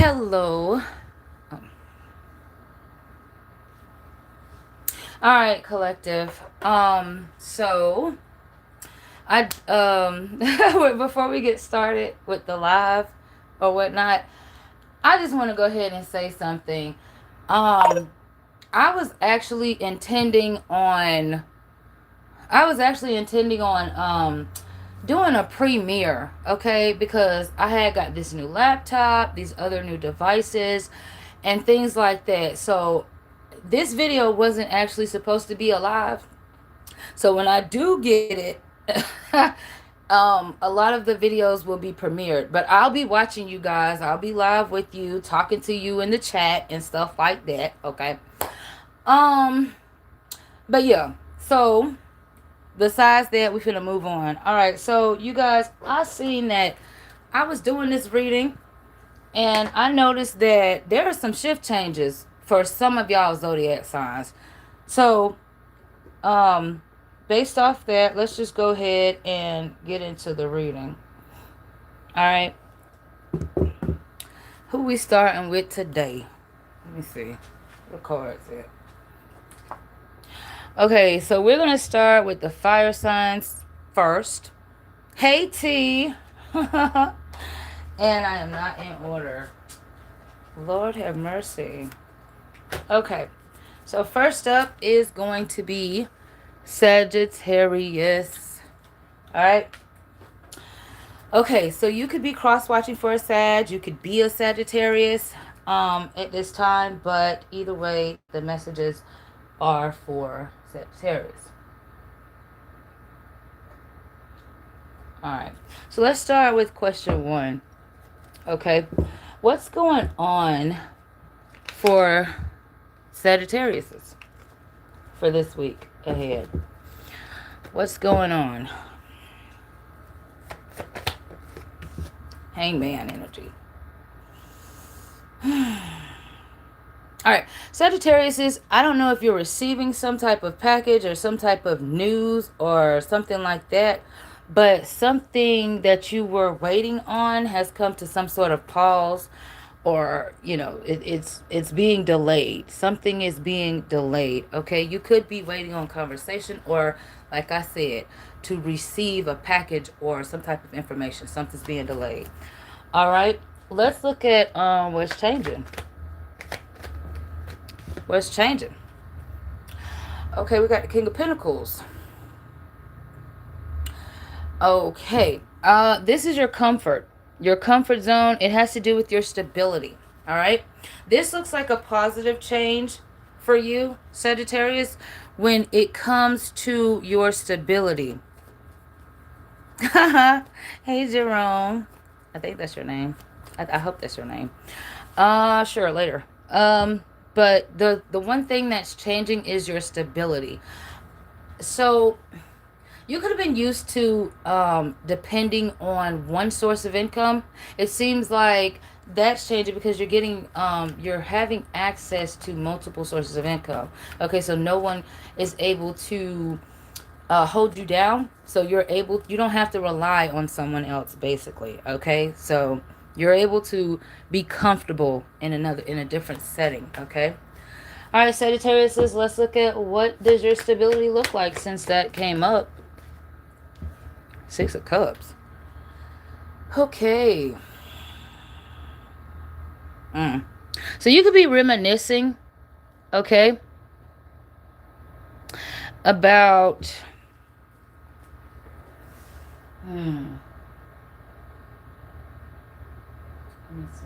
Hello. Oh. All right, collective. So I before we get started with the live or whatnot, I just want to go ahead and say something. Um, I was actually intending on doing a premiere, okay? Because I had got this new laptop, these other new devices, and things like that. So this video wasn't actually supposed to be alive. So when I do get it, a lot of the videos will be premiered, but I'll be watching you guys. I'll be live with you, talking to you in the chat and stuff like that, okay? Um, but yeah, so besides that, we finna move on. All right, so you guys, I seen that I was doing this reading, and I noticed that there are some shift changes for some of y'all zodiac signs. So, um, based off that, let's just go ahead and get into the reading. All right, who we starting with today? Let me see. What cards it? Okay, so we're gonna start with the fire signs first. Hey T. And I am not in order. Lord have mercy. Okay, so first up is going to be Sagittarius. All right. Okay, so you could be cross-watching for a Sag. You could be a Sagittarius at this time, but either way, the messages are for Sagittarius. All right, so let's start with question 1. Okay, what's going on for Sagittarius for this week ahead? What's going on? Hangman energy. All right, Sagittarius, I don't know if you're receiving some type of package or some type of news or something like that, but something that you were waiting on has come to some sort of pause, or it's being delayed. Something is being delayed. Okay, you could be waiting on conversation, or like I said, to receive a package or some type of information. Something's being delayed. All right, let's look at what's changing. What's changing? Okay, we got the King of Pentacles. Okay, this is your comfort zone. It has to do with your stability. All right, this looks like a positive change for you, Sagittarius, when it comes to your stability. Hey Jerome, I think that's your name. I hope that's your name. Sure, later. But the one thing that's changing is your stability. So you could have been used to depending on one source of income. It seems like that's changing because you're having access to multiple sources of income. Okay, so no one is able to hold you down. So you don't have to rely on someone else, basically. Okay, so you're able to be comfortable in a different setting. Okay. All right, Sagittarius, let's look at what does your stability look like since that came up. 6 of Cups. Okay. So you could be reminiscing, okay, about let me see.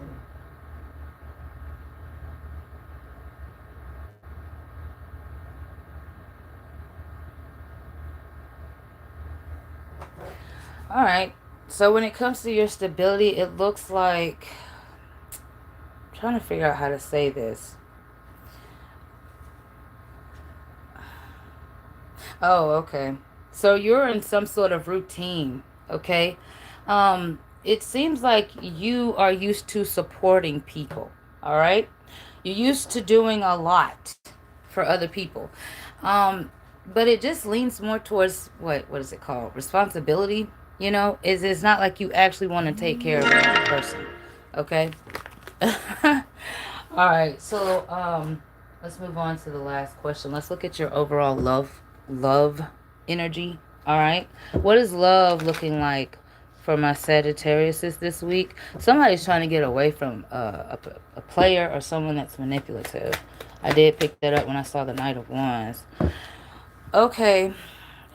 All right. So when it comes to your stability, it looks like, I'm trying to figure out how to say this. Oh, okay. So you're in some sort of routine, okay? It seems like you are used to supporting people, all right? You're used to doing a lot for other people. But it just leans more towards what is it called? Responsibility. It's not like you actually want to take care of another person. Okay? All right, so let's move on to the last question. Let's look at your overall love energy. All right, what is love looking like for my Sagittariuses this week? Somebody's trying to get away from a player or someone that's manipulative. I did pick that up when I saw the Knight of Wands. Okay,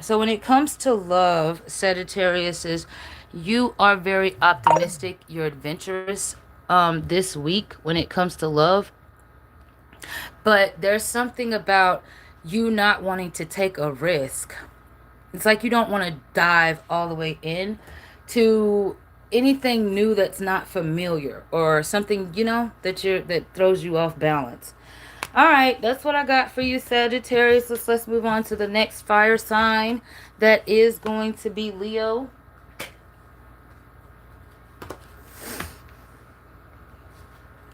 so when it comes to love, Sagittariuses, you are very optimistic. You're adventurous this week when it comes to love. But there's something about you not wanting to take a risk. It's like you don't want to dive all the way in to anything new that's not familiar or something, that throws you off balance. All right, that's what I got for you, Sagittarius. Let's move on to the next fire sign. That is going to be Leo.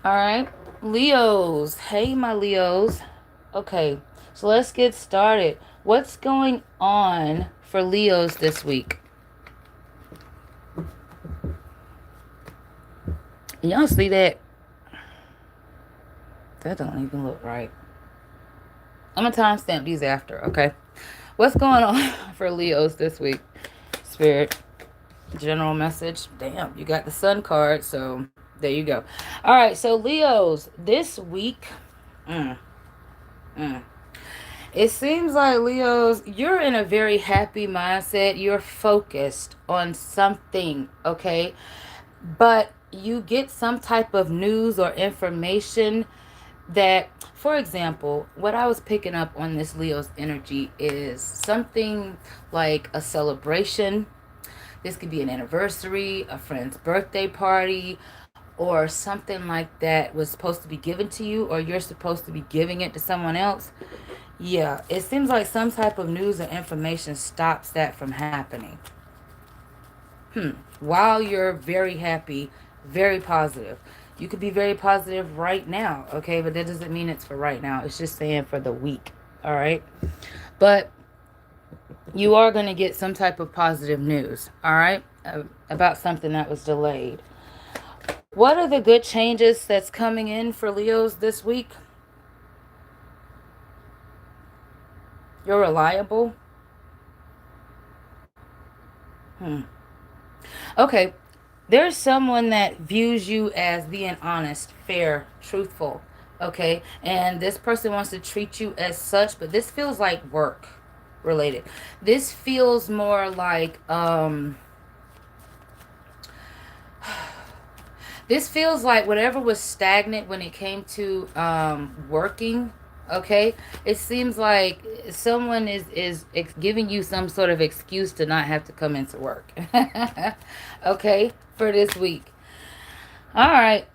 All right, Leos. Hey, my Leos. Okay, so let's get started. What's going on for Leos this week? Y'all see that? That don't even look right. I'm going to timestamp these after, okay? What's going on for Leos this week? Spirit, general message. Damn, you got the sun card, so there you go. All right, so Leos, this week, it seems like Leos, you're in a very happy mindset. You're focused on something, okay? But you get some type of news or information that, for example, what I was picking up on this Leo's energy is something like a celebration. This could be an anniversary, a friend's birthday party, or something like that was supposed to be given to you, or you're supposed to be giving it to someone else. Yeah, it seems like some type of news or information stops that from happening. While you're very happy, very positive. You could be very positive right now, okay? But that doesn't mean it's for right now. It's just saying for the week, all right? But you are going to get some type of positive news, all right? About something that was delayed. What are the good changes that's coming in for Leos this week? You're reliable. Okay, there's someone that views you as being honest, fair, truthful, okay? And this person wants to treat you as such, but this feels like work related. This feels more like this feels like whatever was stagnant when it came to working. Okay, it seems like someone is giving you some sort of excuse to not have to come into work. Okay, for this week. All right.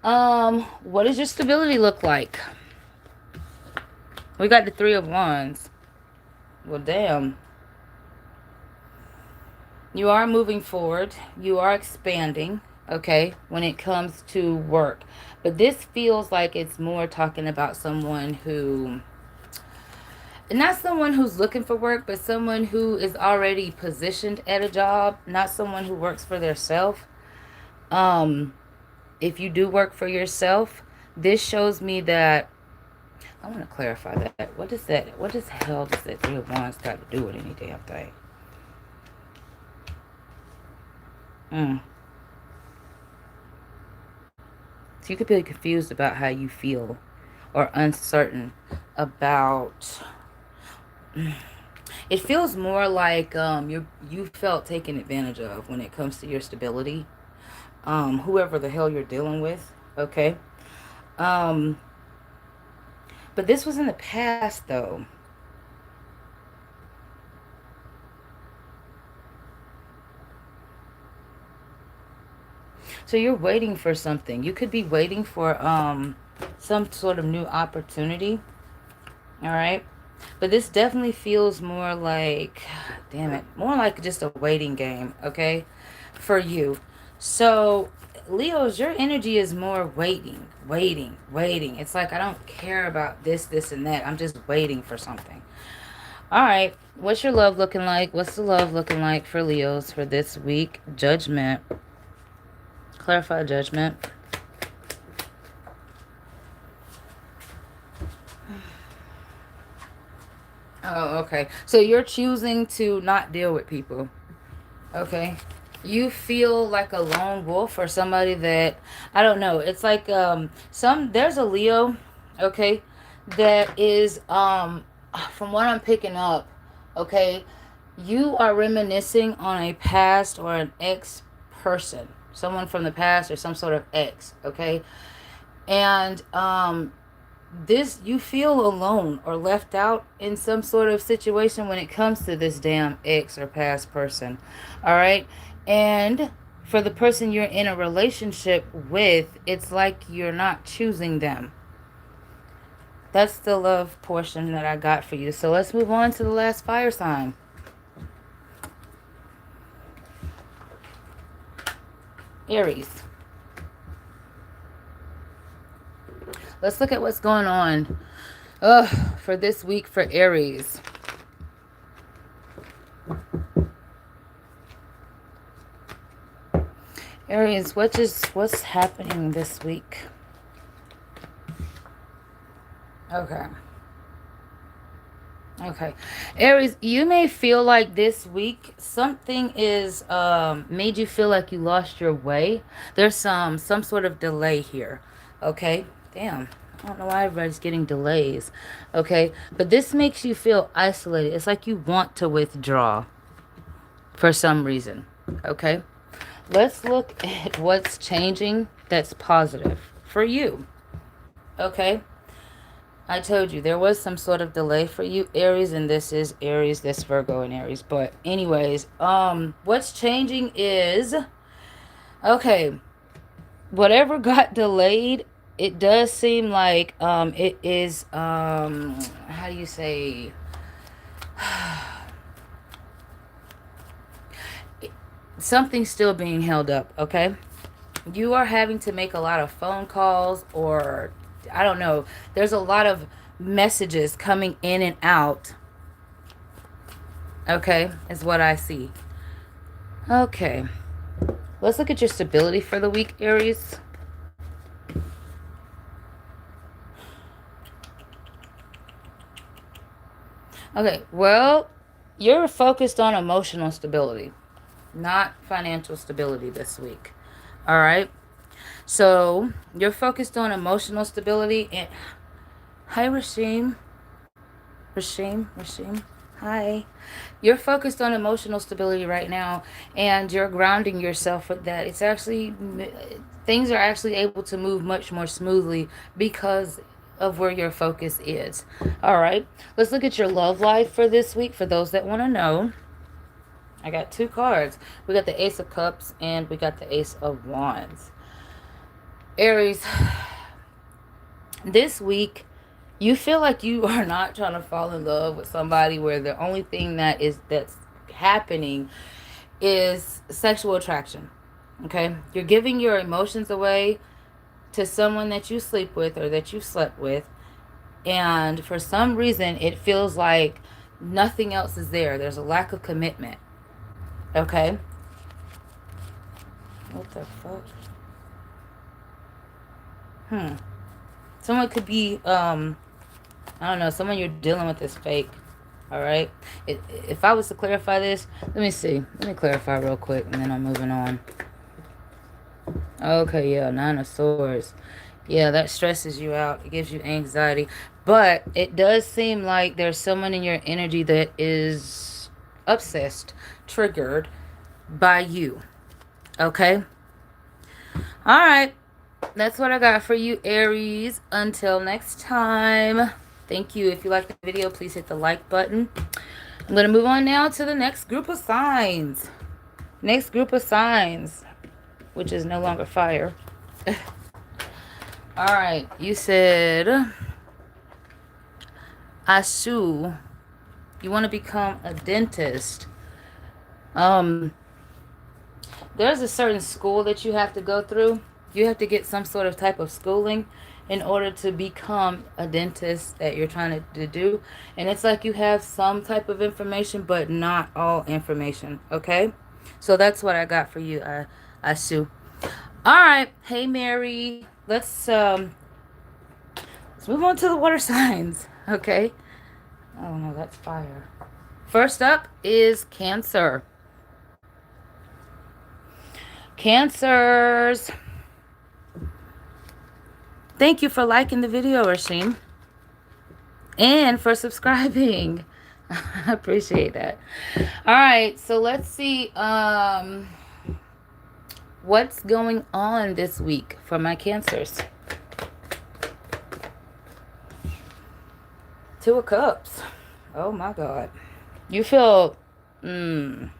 What does your stability look like? We got the Three of Wands. Well, damn. You are moving forward. You are expanding, okay, when it comes to work. But this feels like it's more talking about someone who, not someone who's looking for work, but someone who is already positioned at a job, not someone who works for themselves. If you do work for yourself, this shows me that, I want to clarify that. What does hell does that Three of Wands got to do with any damn thing? So you could be confused about how you feel or uncertain about. It feels more like you felt taken advantage of when it comes to your stability. Whoever the hell you're dealing with, okay? But this was in the past, though. So you're waiting for something. You could be waiting for some sort of new opportunity. All right. But this definitely feels more like, damn it, more like just a waiting game, okay, for you. So, Leos, your energy is more waiting, waiting, waiting. It's like, I don't care about this, and that. I'm just waiting for something. All right. What's your love looking like? What's the love looking like for Leos for this week? Judgment. Clarify Judgment. Oh, okay. So you're choosing to not deal with people. Okay. You feel like a lone wolf or somebody that I don't know. It's like there's a Leo, okay, that is from what I'm picking up, okay, you are reminiscing on a past or an ex person, someone from the past or some sort of ex, okay? And this, you feel alone or left out in some sort of situation when it comes to this damn ex or past person. All right. And for the person you're in a relationship with, it's like you're not choosing them. That's the love portion that I got for you. So let's move on to the last fire sign. Aries. Let's look at what's going on for this week for Aries. Aries, what's happening this week? Okay. Okay. Aries, you may feel like this week something is made you feel like you lost your way. There's some sort of delay here. Okay? Damn. I don't know why everybody's getting delays. Okay? But this makes you feel isolated. It's like you want to withdraw for some reason. Okay? Let's look at what's changing that's positive for you. Okay? I told you there was some sort of delay for you, Aries, and this is Aries, this Virgo and Aries. But anyways, what's changing is, okay, whatever got delayed, it does seem like it is how do you say, something's still being held up, okay? You are having to make a lot of phone calls, or I don't know, there's a lot of messages coming in and out, okay, is what I see. Okay, let's look at your stability for the week, Aries. Okay, well, you're focused on emotional stability, not financial stability this week. All right, so you're focused on emotional stability. And hi, Rashim. Hi. You're focused on emotional stability right now, and you're grounding yourself with that. It's actually, things are actually able to move much more smoothly because of where your focus is. All right. Let's look at your love life for this week for those that want to know. I got two cards. We got the Ace of Cups and we got the Ace of Wands. Aries, this week, you feel like you are not trying to fall in love with somebody where the only thing that's happening is sexual attraction. Okay? You're giving your emotions away to someone that you sleep with or that you slept with, and for some reason it feels like nothing else is there. There's a lack of commitment. Okay? What the fuck? Someone could be I don't know, someone you're dealing with is fake. All right. If I was to clarify this, let me see. Let me clarify real quick, and then I'm moving on. Okay, yeah, Nine of Swords. Yeah, that stresses you out. It gives you anxiety. But it does seem like there's someone in your energy that is obsessed, triggered by you. Okay? All right. That's what I got for you, Aries. Until next time. Thank you. If you like the video, please hit the like button. I'm going to move on now to the next group of signs. Next group of signs, which is no longer fire. All right. You said, Asu, you want to become a dentist. There's a certain school that you have to go through. You have to get some sort of type of schooling in order to become a dentist that you're trying to do. And it's like you have some type of information, but not all information. Okay? So that's what I got for you, Asu. All right. Hey, Mary. Let's move on to the water signs. Okay? Oh no, that's fire. First up is Cancer. Cancers. Thank you for liking the video, Rashim. And for subscribing. I appreciate that. All right, so let's see what's going on this week for my Cancers. Two of Cups. Oh my God. You feel your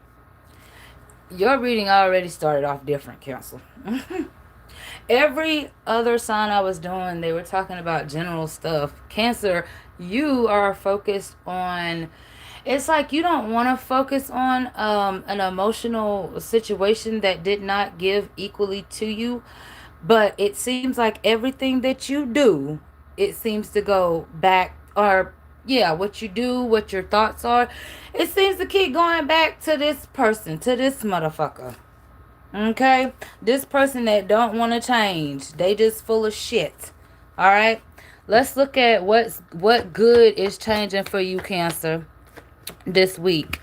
reading already started off different, Cancer. Every other sign I was doing, they were talking about general stuff. Cancer, you are focused on, it's like you don't want to focus on an emotional situation that did not give equally to you. But it seems like everything that you do, it seems to go back, or yeah, what you do, what your thoughts are, it seems to keep going back to this person, to this motherfucker. Okay? This person that don't want to change. They just full of shit. Alright? Let's look at what good is changing for you, Cancer, this week.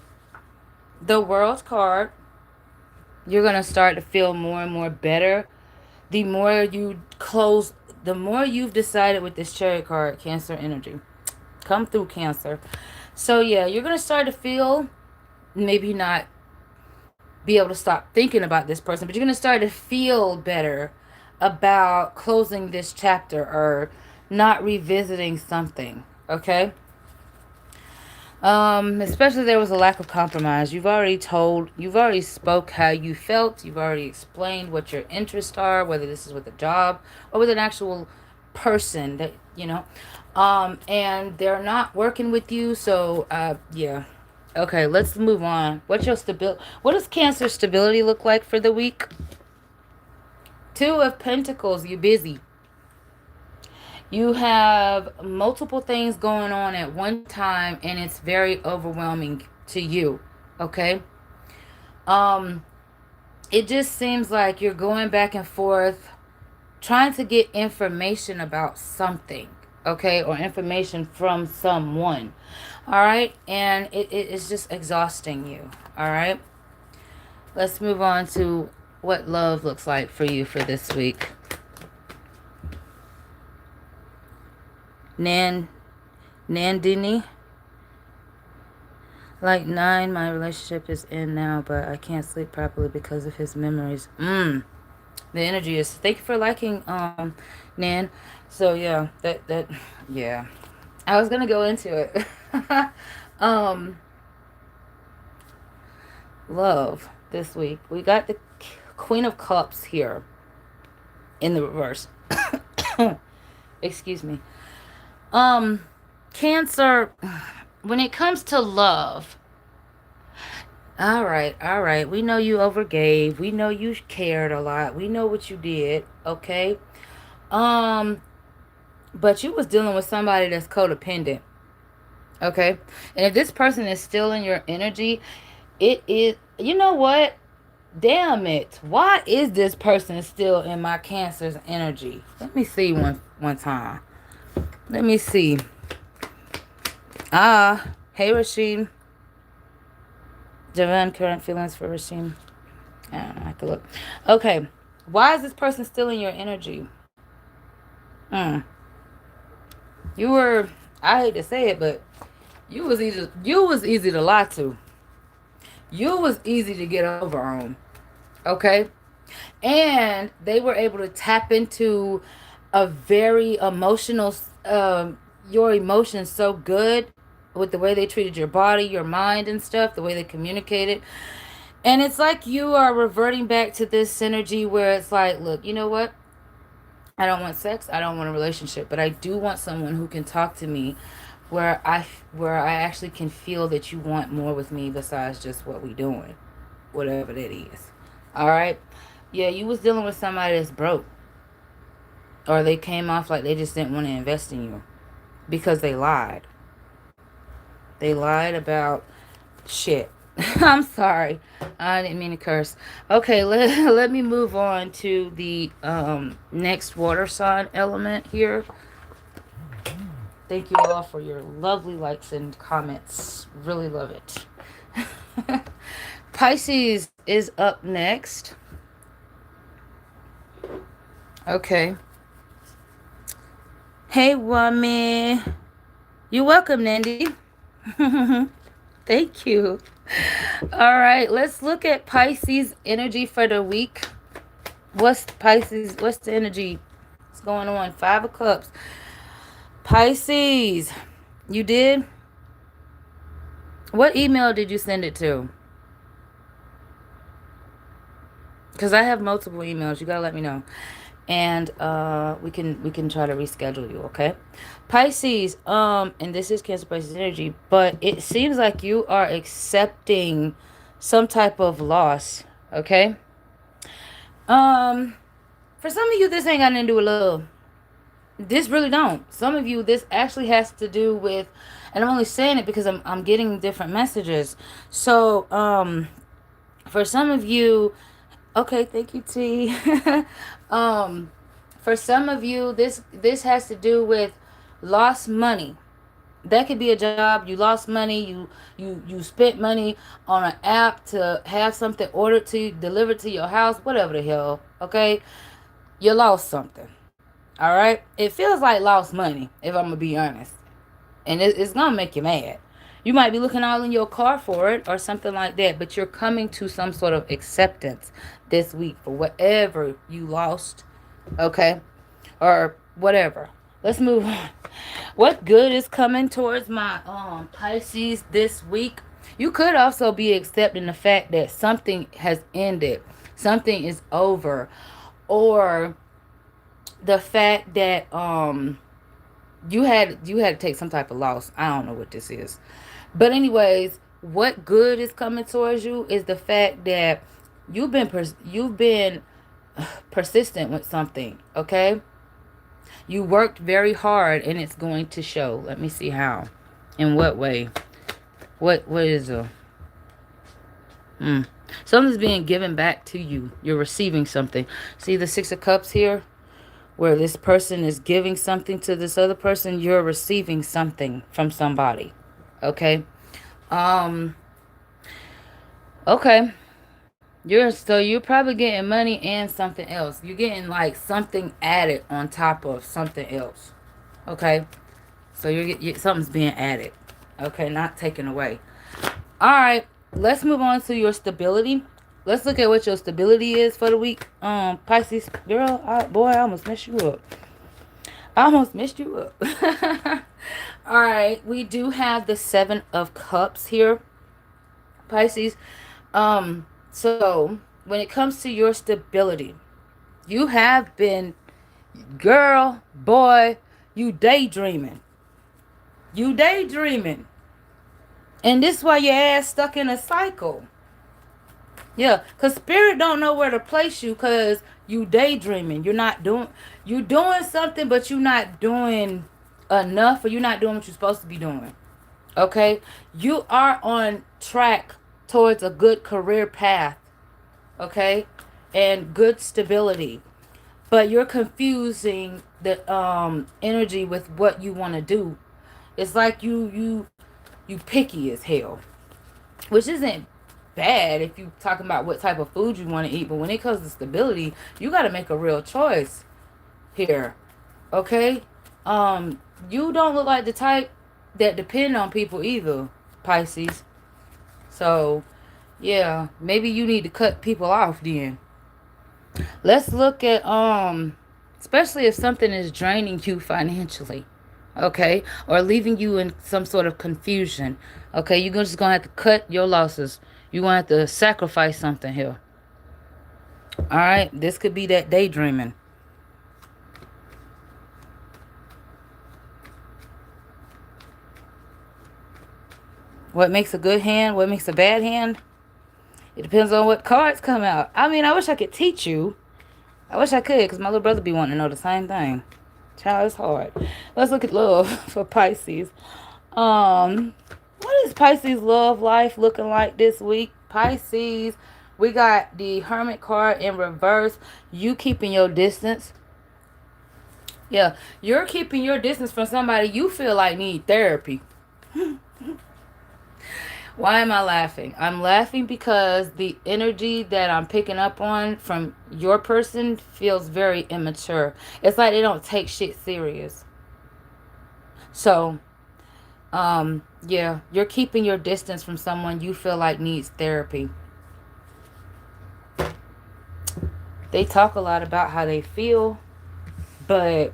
The World card. You're going to start to feel more and more better. The more you close, the more you've decided with this Chariot card, Cancer energy. Come through, Cancer. So yeah, you're going to start to feel, maybe not be able to stop thinking about this person, but you're going to start to feel better about closing this chapter or not revisiting something, okay? Especially there was a lack of compromise. You've already spoke how you felt. You've already explained what your interests are, whether this is with a job or with an actual person that, you know, and they're not working with you. So, yeah. Okay, let's move on. What's your stability? What does Cancer stability look like for the week? Two of Pentacles, you're busy. You have multiple things going on at one time, and it's very overwhelming to you, okay? It just seems like you're going back and forth trying to get information about something, okay? Or information from someone, all right? And it's just exhausting you, all right? Let's move on to what love looks like for you for this week. Nandini. Like 9, my relationship is in now, but I can't sleep properly because of his memories. The energy is, thank you for liking, Nan. So yeah, that yeah. I was gonna go into it. Love this week. We got the Queen of Cups here in the reverse. Excuse me. Cancer, when it comes to love, all right, we know you overgave, we know you cared a lot, we know what you did, okay? But you was dealing with somebody that's codependent, okay? And if this person is still in your energy, it is, you know what? Damn it. Why is this person still in my Cancer's energy? Let me see one time. Let me see. Hey, Rashim. Divine current feelings for Rashim. I don't know. I have to look. Okay. Why is this person still in your energy? You were, I hate to say it, but you was easy to lie to. You was easy to get over on. Okay? And they were able to tap into a very emotional, your emotions so good with the way they treated your body, your mind and stuff, the way they communicated. And it's like you are reverting back to this synergy where it's like, look, you know what? I don't want sex. I don't want a relationship, but I do want someone who can talk to me where I actually can feel that you want more with me besides just what we doing, whatever that is. All right? Yeah, you was dealing with somebody that's broke. Or they came off like they just didn't want to invest in you because they lied. They lied about shit. I'm sorry. I didn't mean to curse. Okay, let me move on to the next water sign element here. Thank you all for your lovely likes and comments. Really love it. Pisces is up next. Okay. Hey, woman. You're welcome, Nandy. Thank you. All right, let's look at Pisces energy for the week. What's Pisces? What's the energy? What's going on? 5 of Cups. Pisces. You did? What email did you send it to? Because I have multiple emails. You gotta let me know. And we can try to reschedule you, okay? Pisces, and this is Cancer Pisces energy, but it seems like you are accepting some type of loss, okay? For some of you, this ain't got nothing to do with love. This really don't. Some of you, this actually has to do with, and I'm only saying it because I'm getting different messages. So, for some of you, okay, thank you, T. For some of you, this has to do with lost money. That could be a job. You lost money. You spent money on an app to have something ordered to you, delivered to your house, whatever the hell. Okay, you lost something. All right, it feels like lost money, if I'm gonna be honest, and it's gonna make you mad. You might be looking all in your car for it or something like that, but you're coming to some sort of acceptance this week for whatever you lost, okay, or whatever. Let's move on. What good is coming towards my Pisces this week? You could also be accepting the fact that something has ended, something is over, or the fact that you had to take some type of loss. I don't know what this is. But anyways, what good is coming towards you is the fact that you've been persistent with something, okay? You worked very hard and it's going to show. Let me see how. In what way? What is a something's being given back to you. You're receiving something. See the 6 of Cups here? Where this person is giving something to this other person, you're receiving something from somebody. Okay? Okay. You're probably getting money and something else. You're getting like something added on top of something else. Okay? So something's being added. Okay, not taken away. All right, let's move on to your stability. Let's look at what your stability is for the week. Pisces, girl, I almost messed you up. All right, we do have the 7 of Cups here, Pisces. So when it comes to your stability, you have been, girl, boy, you daydreaming. And this is why your ass stuck in a cycle. Yeah, because spirit don't know where to place you because you daydreaming. You doing something, but you're not doing enough, or you're not doing what you're supposed to be doing. Okay? You are on track towards a good career path. Okay? And good stability. But you're confusing the energy with what you want to do. It's like you picky as hell. Which isn't bad if you're talking about what type of food you want to eat, but when it comes to stability, you got to make a real choice here. Okay? You don't look like the type that depend on people either, Pisces. So yeah, maybe you need to cut people off then. Let's look at especially if something is draining you financially, okay, or leaving you in some sort of confusion. Okay, you're just gonna have to cut your losses. You're gonna have to sacrifice something here. All right, this could be that daydreaming. What makes a good hand? What makes a bad hand? It depends on what cards come out. I mean, I wish I could teach you. I wish I could, because my little brother be wanting to know the same thing. Child, it's hard. Let's look at love for Pisces. What is Pisces love life looking like this week? Pisces, we got the Hermit card in reverse. You keeping your distance. Yeah, you're keeping your distance from somebody you feel like need therapy. Why am I laughing? I'm laughing because the energy that I'm picking up on from your person feels very immature. It's like they don't take shit serious. So, yeah, you're keeping your distance from someone you feel like needs therapy. They talk a lot about how they feel, but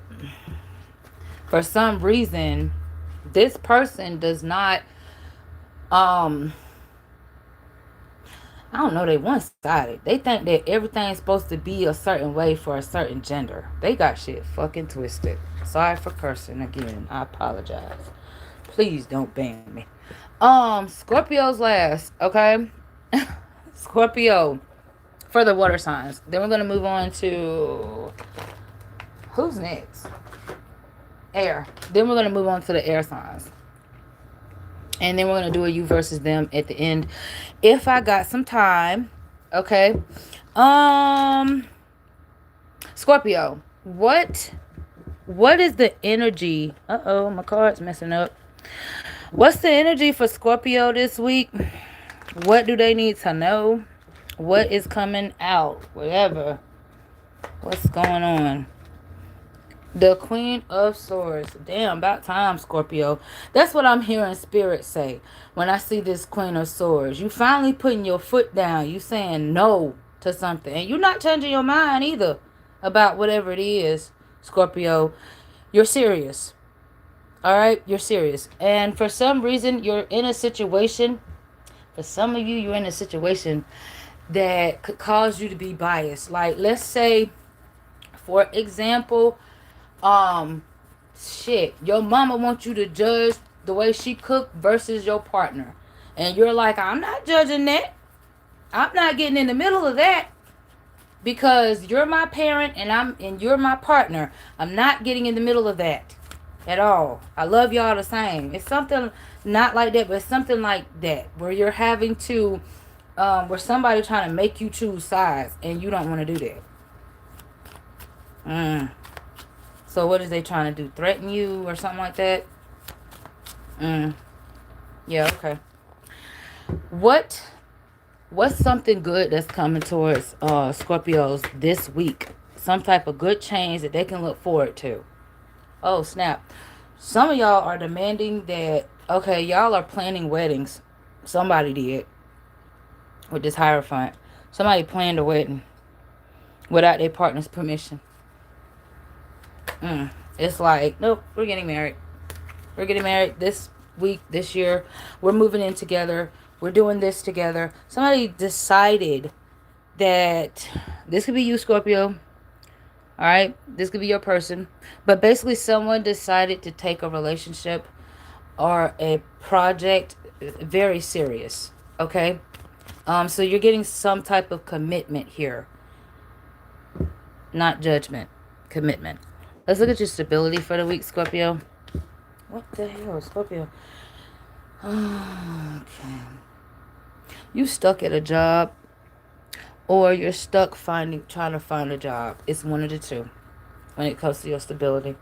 for some reason, this person does not, um, I don't know, they one sided. They think that everything's supposed to be a certain way for a certain gender. They got shit fucking twisted. Sorry for cursing again. I apologize. Please don't ban me. Scorpio's last, okay? Scorpio for the water signs. Then we're gonna move on to who's next? Air. Then we're gonna move on to the air signs. And then we're going to do a you versus them at the end. If I got some time. Okay. Scorpio. What is the energy? Uh-oh, my card's messing up. What's the energy for Scorpio this week? What do they need to know? What is coming out? Whatever. What's going on? The Queen of Swords. Damn, about time, Scorpio. That's what I'm hearing Spirit say when I see this Queen of Swords. You finally putting your foot down. You saying no to something. And you're not changing your mind either about whatever it is, Scorpio. You're serious. All right? You're serious. And for some reason, you're in a situation. For some of you, you're in a situation that could cause you to be biased. Like, let's say, for example, shit, your mama wants you to judge the way she cook versus your partner, and you're like, I'm not judging that. I'm not getting in the middle of that because you're my parent and you're my partner. I'm not getting in the middle of that at all. I love y'all the same. It's something not like that, but it's something like that where you're having to where somebody trying to make you choose sides and you don't want to do that. So what is they trying to do? Threaten you or something like that? Yeah, okay. What's something good that's coming towards Scorpios this week? Some type of good change that they can look forward to. Oh, snap. Some of y'all are demanding that, okay, y'all are planning weddings. Somebody did with this Hierophant. Somebody planned a wedding without their partner's permission. It's like, nope, we're getting married. We're getting married this week, this year. We're moving in together. We're doing this together. Somebody decided that this could be you, Scorpio. All right? This could be your person. But basically, someone decided to take a relationship or a project very serious. Okay? So you're getting some type of commitment here. Not judgment. Commitment. Let's look at your stability for the week, Scorpio. What the hell, Scorpio? Okay. You stuck at a job or you're stuck trying to find a job. It's one of the two when it comes to your stability.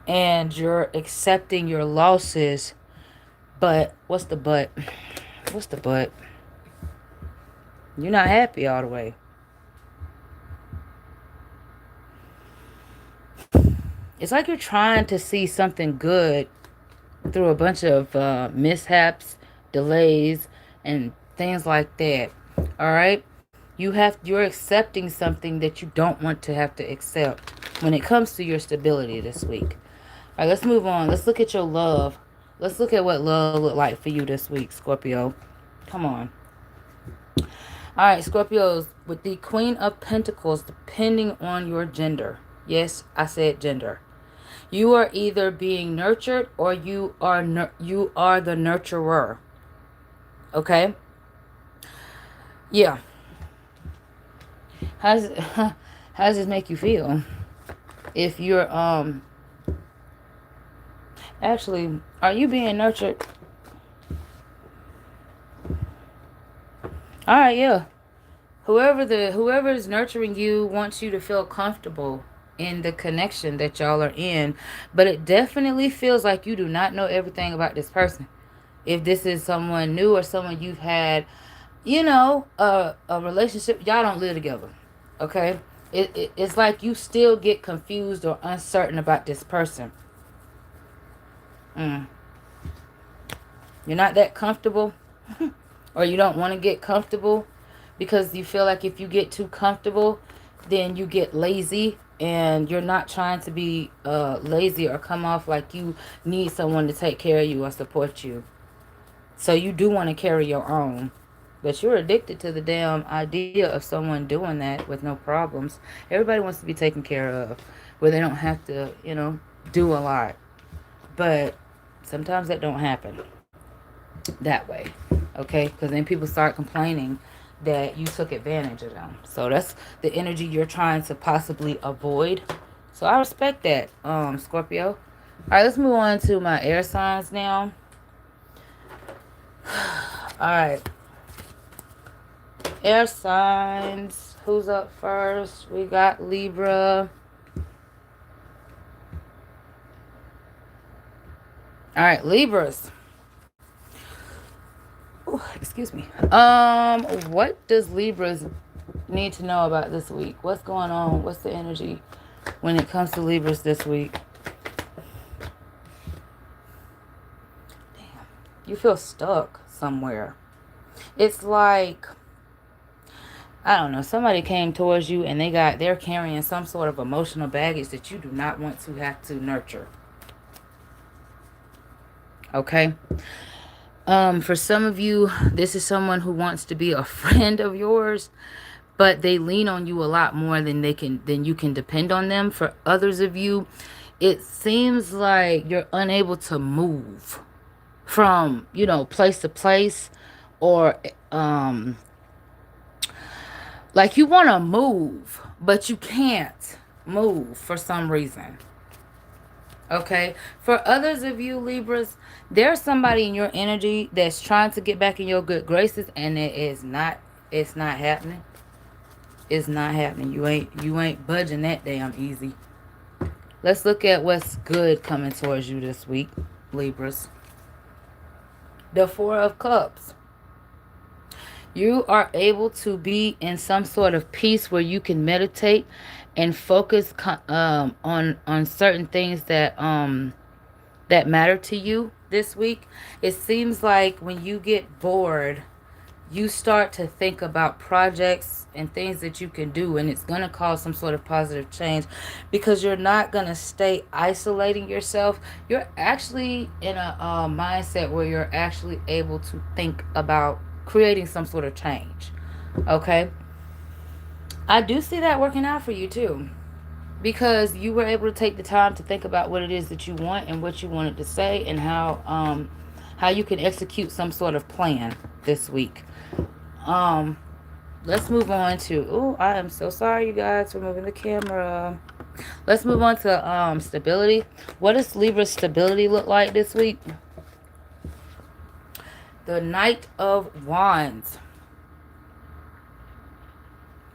And you're accepting your losses, but what's the but? What's the but? You're not happy all the way. It's like you're trying to see something good through a bunch of mishaps, delays, and things like that. All right? You're accepting something that you don't want to have to accept when it comes to your stability this week. All right, let's move on. Let's look at your love. Let's look at what love looked like for you this week, Scorpio. Come on. All right, Scorpios, with the Queen of Pentacles, depending on your gender. Yes, I said gender. You are either being nurtured or you are the nurturer. Okay? Yeah. How does this make you feel? If you're actually, are you being nurtured? All right, yeah. Whoever is nurturing you wants you to feel comfortable in the connection that y'all are in. But it definitely feels like you do not know everything about this person. If this is someone new or someone you've had, a relationship, y'all don't live together. Okay? It's like you still get confused or uncertain about this person. Mm. You're not that comfortable, or you don't want to get comfortable because you feel like if you get too comfortable, then you get lazy, and you're not trying to be lazy or come off like you need someone to take care of you or support you. So you do want to carry your own. But you're addicted to the damn idea of someone doing that with no problems. Everybody wants to be taken care of where they don't have to, do a lot. But sometimes that don't happen that way. Okay? Because then people start complaining that you took advantage of them. So that's the energy you're trying to possibly avoid. So I respect that, Scorpio. All right, let's move on to my air signs now. All right. Air signs. Who's up first? We got Libra. All right, Libras. Ooh, excuse me. What does Libras need to know about this week? What's going on? What's the energy when it comes to Libras this week? Damn. You feel stuck somewhere. It's like, I don't know, somebody came towards you and they're carrying some sort of emotional baggage that you do not want to have to nurture. Okay? For some of you, this is someone who wants to be a friend of yours, but they lean on you a lot more than you can depend on them. For others of you, it seems like you're unable to move from, place to place, or like you want to move, but you can't move for some reason. Okay? For others of you, Libras, there's somebody in your energy that's trying to get back in your good graces, and it's not happening. It's not happening. You ain't budging that damn easy. Let's look at what's good coming towards you this week, Libras. The Four of Cups. You are able to be in some sort of peace where you can meditate and focus on certain things that matter to you this week. It seems like when you get bored, you start to think about projects and things that you can do, and it's going to cause some sort of positive change because you're not going to stay isolating yourself. You're actually in a mindset where you're actually able to think about creating some sort of change. Okay? I do see that working out for you too, because you were able to take the time to think about what it is that you want and what you wanted to say, and how you can execute some sort of plan this week. Let's move on to, oh, I am so sorry, you guys, for moving the camera. Let's move on to stability. What does Libra's stability look like this week? The Knight of Wands.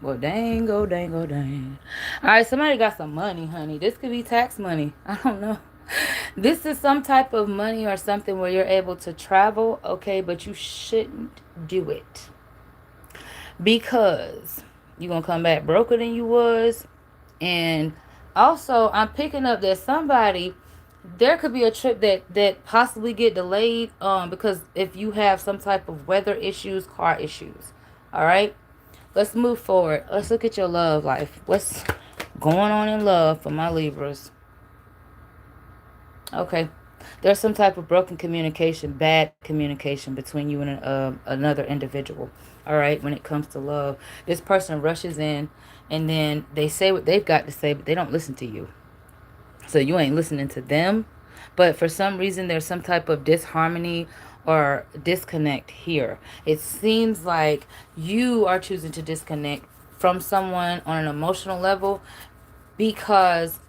Well, dang, oh, dang, oh, dang. All right, somebody got some money, honey. This could be tax money. I don't know. This is some type of money or something where you're able to travel, okay, but you shouldn't do it, because you're going to come back broker than you was. And also, I'm picking up that there could be a trip that possibly get delayed because if you have some type of weather issues, car issues. All right, let's move forward. Let's look at your love life. What's going on in love for my Libras? Okay, there's some type of broken communication, bad communication between you and another individual. All right, when it comes to love, this person rushes in and then they say what they've got to say, but they don't listen to you. So you ain't listening to them. But for some reason, there's some type of disharmony or disconnect here. It seems like you are choosing to disconnect from someone on an emotional level because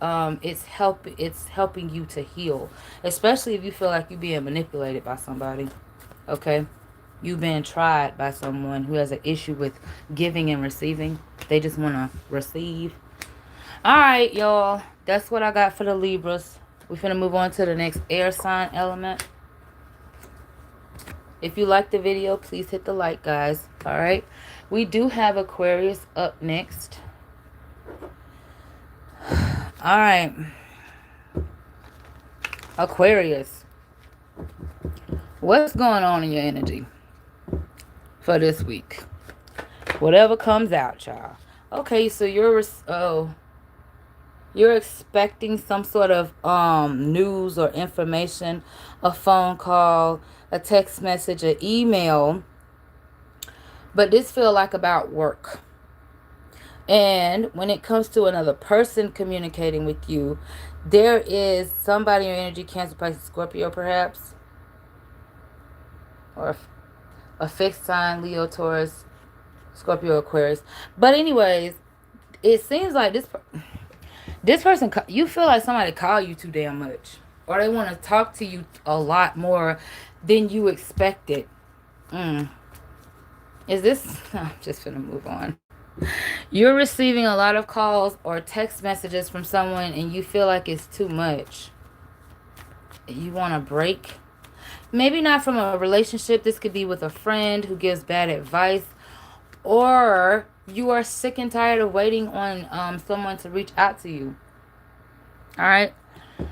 it's helping you to heal, especially if you feel like you're being manipulated by somebody. Okay, you've been tried by someone who has an issue with giving and receiving. They just want to receive. All right, y'all. That's what I got for the Libras. We're finna move on to the next air sign element. If you like the video, please hit the like, guys. All right. We do have Aquarius up next. All right. Aquarius. What's going on in your energy for this week? Whatever comes out, y'all. Okay, so you're expecting some sort of news or information, a phone call, a text message, an email, but this feel like about work. And when it comes to another person communicating with you, there is somebody in your energy, Cancer, Pisces, Scorpio, perhaps, or a fixed sign, Leo, Taurus, Scorpio, Aquarius. But anyways, it seems like this person, you feel like somebody called you too damn much, or they want to talk to you a lot more than you expected. Is this? I'm just gonna move on. You're receiving a lot of calls or text messages from someone, and you feel like it's too much. You want a break. Maybe not from a relationship. This could be with a friend who gives bad advice, or you are sick and tired of waiting on someone to reach out to you. All right.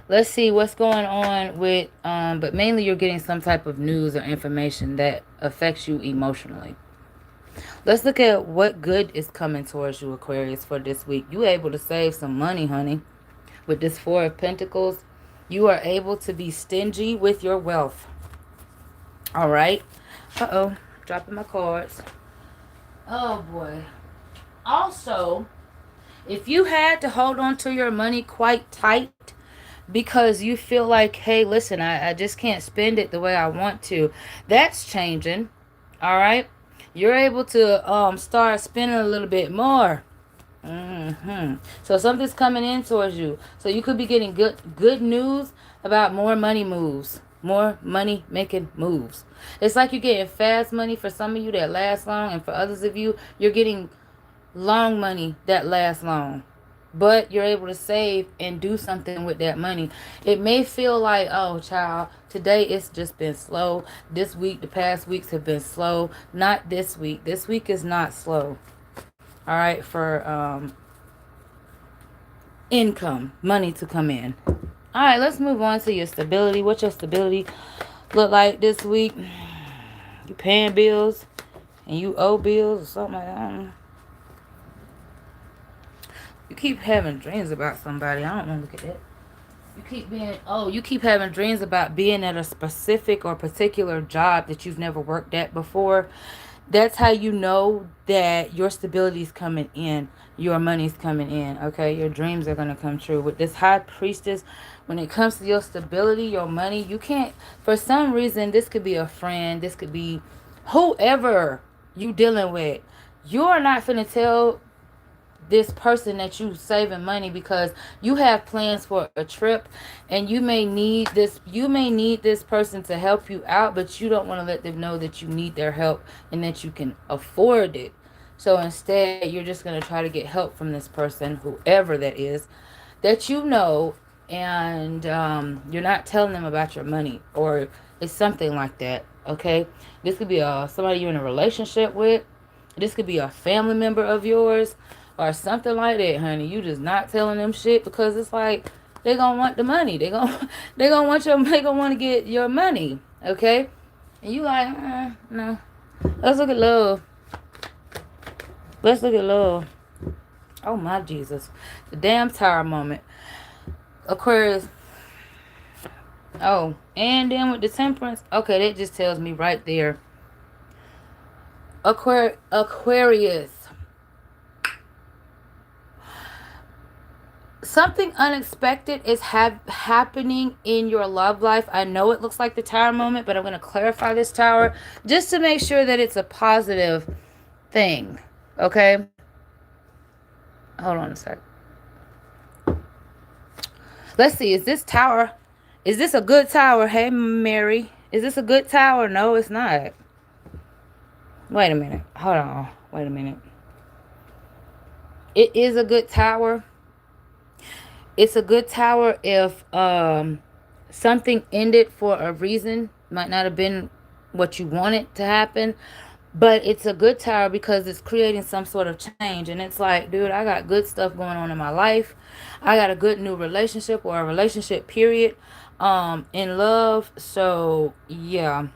Let's see what's going on with, but mainly you're getting some type of news or information that affects you emotionally. Let's look at what good is coming towards you, Aquarius, for this week. You able to save some money, honey. With this Four of Pentacles, you are able to be stingy with your wealth. All right. Uh-oh. Dropping my cards. Oh, boy. Also, if you had to hold on to your money quite tight because you feel like, hey, listen, I just can't spend it the way I want to, that's changing. All right. You're able to start spending a little bit more. So something's coming in towards you. So you could be getting good news about more money moves. More money making moves. It's like you're getting fast money for some of you that lasts long, and for others of you, you're getting long money that lasts long. But you're able to save and do something with that money. It may feel like, oh, child, today it's just been slow. This week, the past weeks have been slow. Not this week. This week is not slow. All right, for income, money to come in. All right, let's move on to your stability. What your stability look like this week? You paying bills and you owe bills or something like that. You keep having dreams about somebody. I don't want to look at that. You keep having dreams about being at a specific or particular job that you've never worked at before. That's how you know that your stability is coming in. Your money's coming in. Okay, your dreams are going to come true. With this High Priestess, when it comes to your stability, your money, you can't, for some reason, this could be a friend, this could be whoever you dealing with. You are not finna tell this person that you saving money because you have plans for a trip, and you may need this person to help you out, but you don't want to let them know that you need their help and that you can afford it. So instead, you're just going to try to get help from this person, whoever that is, that you know, and you're not telling them about your money, or it's something like that. Okay, this could be somebody you're in a relationship with. This could be a family member of yours or something like that, honey. You just not telling them shit because it's like they gonna want the money. They gonna want they gonna want to get your money, okay? And you like, no. Let's look at love. Let's look at love. Oh my Jesus, the damn Tower moment, Aquarius. Oh, and then with the Temperance, okay, that just tells me right there, Aquarius. Something unexpected is happening in your love life. I know it looks like the Tower moment, but I'm going to clarify this Tower just to make sure that it's a positive thing. Okay? Hold on a sec. Let's see. Is this a good Tower? Hey, Mary. Is this a good Tower? No, it's not. Wait a minute. Hold on. Wait a minute. It is a good Tower. It's a good tower if something ended for a reason. Might not have been what you wanted to happen, but it's a good tower because it's creating some sort of change. And it's like, dude, I got good stuff going on in my life. I got a good new relationship or a relationship period in love. So yeah,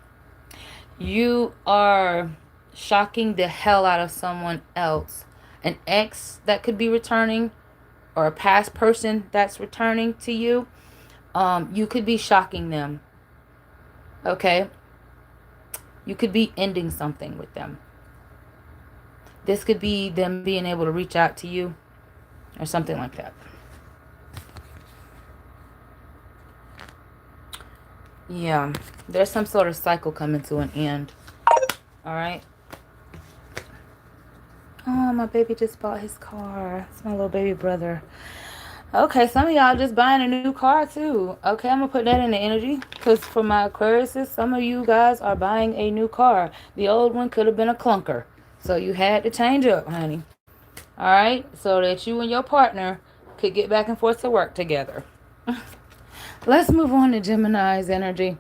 you are shocking the hell out of someone else. An ex that could be returning, or a past person that's returning to you. You could be shocking them. Okay? You could be ending something with them. This could be them being able to reach out to you or something like that. Yeah. There's some sort of cycle coming to an end. Alright? Oh, my baby just bought his car. It's my little baby brother. Okay, some of y'all just buying a new car too. Okay, I'm gonna put that in the energy because for my Aquariuses, some of you guys are buying a new car. The old one could have been a clunker, so you had to change up, honey. All right, so that you and your partner could get back and forth to work together. Let's move on to Gemini's energy.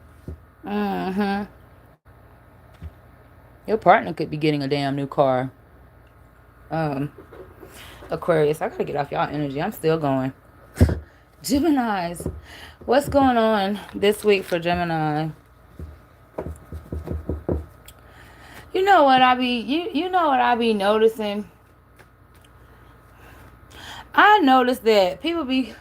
Your partner could be getting a damn new car. Aquarius, I gotta get off y'all energy. I'm still going. Geminis, what's going on this week for Gemini? You know what I be you know what I be noticing? I noticed that people be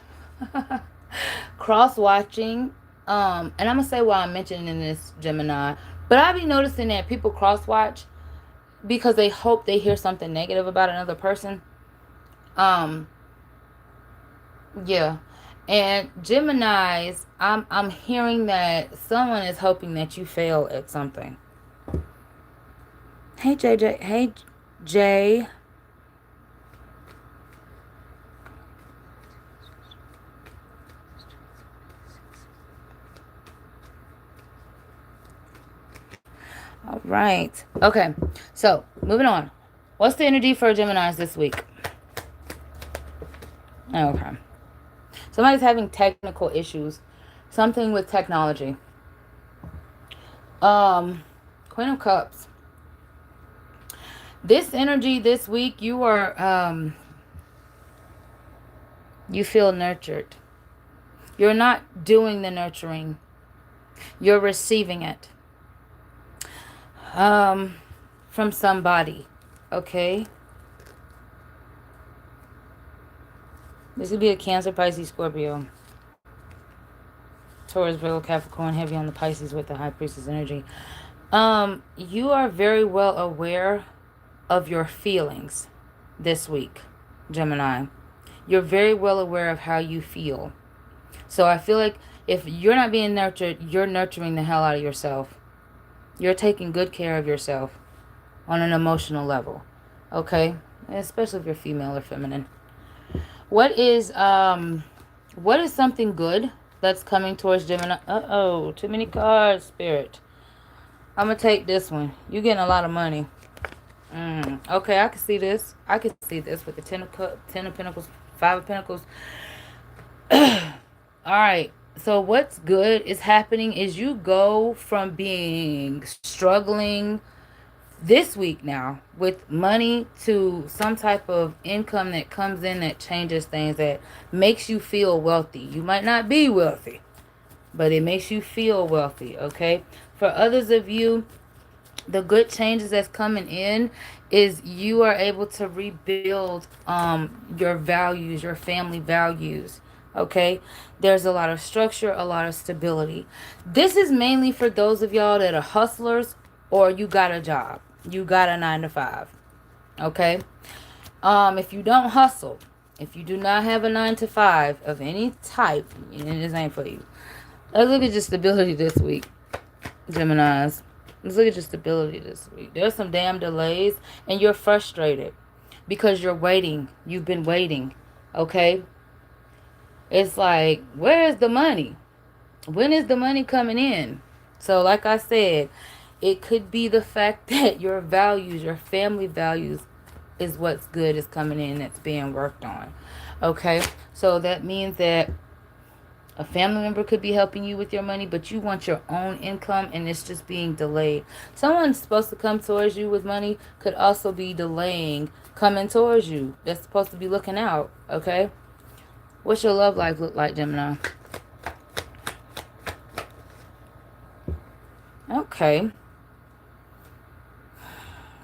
cross watching. And I'm gonna say why I'm mentioning this, Gemini. But I be noticing that people cross watch because they hope they hear something negative about another person. Yeah. And Geminis, I'm hearing that someone is hoping that you fail at something. Hey JJ, hey Jay. All right. Okay. So, moving on. What's the energy for Geminis this week? Okay. Somebody's having technical issues. Something with technology. Queen of Cups. This energy this week, you are you feel nurtured. You're not doing the nurturing. You're receiving it. From somebody. Okay? This could be a Cancer, Pisces, Scorpio. Taurus, Virgo, Capricorn, heavy on the Pisces with the High Priestess energy. You are very well aware of your feelings this week, Gemini. You're very well aware of how you feel. So I feel like if you're not being nurtured, you're nurturing the hell out of yourself. You're taking good care of yourself on an emotional level. Okay? Especially if you're female or feminine. What is something good that's coming towards Gemini? Uh-oh, too many cards, Spirit. I'm going to take this one. You're getting a lot of money. Okay, I can see this. I can see this with the Ten of Pentacles, Five of Pentacles. Alright, so what's good is happening is you go from being struggling this week now with money to some type of income that comes in that changes things, that makes you feel wealthy. You might not be wealthy, but it makes you feel wealthy, okay? For others of you, the good changes that's coming in is you are able to rebuild your values, your family values. Okay, there's a lot of structure, a lot of stability. This is mainly for those of y'all that are hustlers, or you got a job, you got a 9-to-5. Okay, if you don't hustle, if you do not have a 9-to-5 of any type, and this ain't for you. Let's look at your stability this week, Geminis. Let's look at your stability this week. There's some damn delays, and you're frustrated because you're waiting. You've been waiting. Okay? It's like, where is the money? When is the money coming in? So, like I said, it could be the fact that your values, your family values, is what's good is coming in, that's being worked on. Okay, so that means that a family member could be helping you with your money, but you want your own income and it's just being delayed. Someone's supposed to come towards you with money could also be delaying coming towards you. They're supposed to be looking out, okay? What's your love life look like, Gemini? Okay.